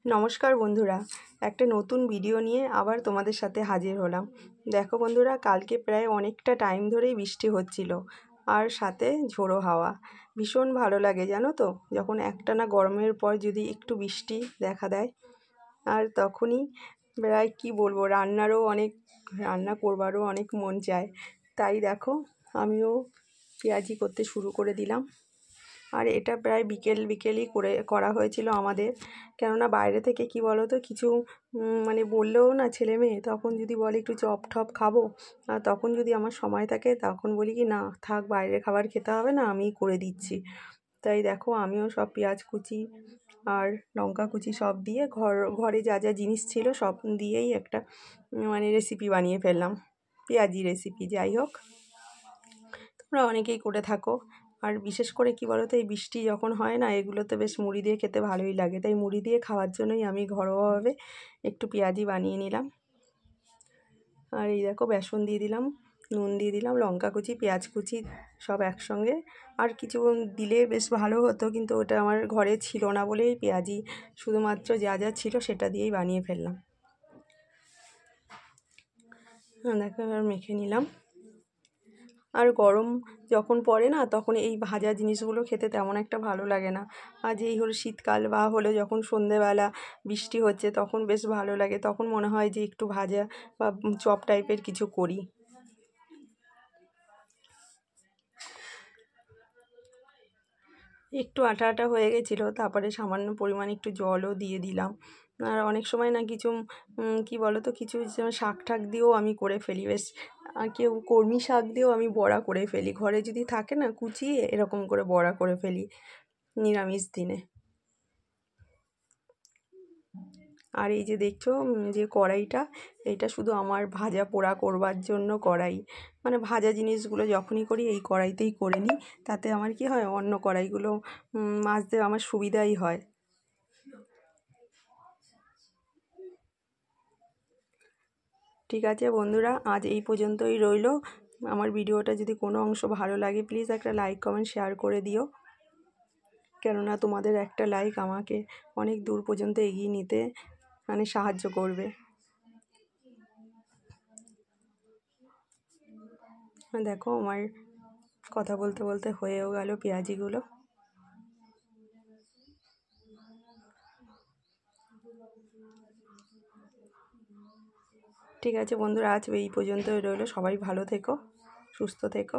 নমস্কার বন্ধুরা, একটা নতুন ভিডিও নিয়ে আবার তোমাদের সাথে হাজির হলাম। দেখো বন্ধুরা, কালকে প্রায় অনেকটা টাইম ধরেই বৃষ্টি হচ্ছিল আর সাথে ঝোড়ো হাওয়া। ভীষণ ভালো লাগে জানো তো, যখন একটানা গরমের পর যদি একটু বৃষ্টি দেখা দেয়। আর তখনই প্রায় কী বলবো, রান্না করবারও অনেক মন চায়। তাই দেখো, আমিও পেঁয়াজি করতে শুরু করে দিলাম। আর এটা প্রায় বিকেলই করা হয়েছিল আমাদের, কেননা বাইরে থেকে কি বলো তো কিছু মানে বললেও না ছেলে মেয়ে, তখন যদি বলে একটু চপ টপ খাবো, আর তখন যদি আমার সময় থাকে তখন বলি কি না থাক, বাইরের খাবার খেতে হবে না, আমিই করে দিচ্ছি। তাই দেখো, আমিও সব পেঁয়াজ কুচি আর লঙ্কা কুচি সব দিয়ে ঘরে যা যা জিনিস ছিল সব দিয়েই একটা মানে রেসিপি বানিয়ে ফেললাম, পেঁয়াজি রেসিপি। যাই হোক, তোমরা অনেকেই করে থাকো। আর বিশেষ করে কি বলো তো, এই বৃষ্টি যখন হয় না, এগুলোতে বেশ মুড়ি দিয়ে খেতে ভালোই লাগে। তাই মুড়ি দিয়ে খাওয়ার জন্যই আমি ঘরোয়াভাবে একটু পেঁয়াজি বানিয়ে নিলাম। আর এই দেখো, বেসন দিয়ে দিলাম, নুন দিয়ে দিলাম, লঙ্কা কুচি, পেঁয়াজ কুচি সব একসঙ্গে। আর কিছু দিলে বেশ ভালো হতো, কিন্তু ওটা আমার ঘরে ছিল না বলেই পেঁয়াজি শুধুমাত্র যা যা ছিল সেটা দিয়েই বানিয়ে ফেললাম। দেখো, এবার মেখে নিলাম। আর গরম যখন পড়ে না, তখন এই ভাজা জিনিসগুলো খেতে তেমন একটা ভালো লাগে না। আর যেই হলো শীতকাল বা হলো যখন সন্ধেবেলা বৃষ্টি হচ্ছে, তখন বেশ ভালো লাগে। তখন মনে হয় যে একটু ভাজা বা চপ টাইপের কিছু করি। একটু আটা আটা হয়ে গেছিলো, তারপরে সামান্য পরিমাণে একটু জলও দিয়ে দিলাম। আর অনেক সময় না কিছু কি বলো তো, কিছু শাক ঠাক দিয়েও আমি করে ফেলি বেশ। কেউ কলমি শাক দিয়েও আমি বড়া করে ফেলি, ঘরে যদি থাকে না কুচিয়ে এরকম করে বড়া করে ফেলি নিরামিষ দিনে। আর এই যে দেখছো যে কড়াইটা, এইটা শুধু আমার ভাজা পোড়া করবার জন্য কড়াই। মানে ভাজা জিনিসগুলো যখনই করি এই কড়াইতেই করে নিই, তাতে আমার কি হয়, অন্য কড়াইগুলো মাজতে আমার সুবিধাই হয়। ঠিক আছে বন্ধুরা, আজ এই পর্যন্তই রইলো। আমার ভিডিওটা যদি কোনো অংশ ভালো লাগে, প্লিজ একটা লাইক কমেন্ট শেয়ার করে দিও, কেননা তোমাদের একটা লাইক আমাকে অনেক দূর পর্যন্ত এগিয়ে নিতে মানে সাহায্য করবে। দেখো, আমার কথা বলতে বলতে হয়েও গেল পেঁয়াজিগুলো। ঠিক আছে বন্ধুরা, আজ এই পর্যন্তই রইলো। সবাই ভালো থেকো, সুস্থ থেকো।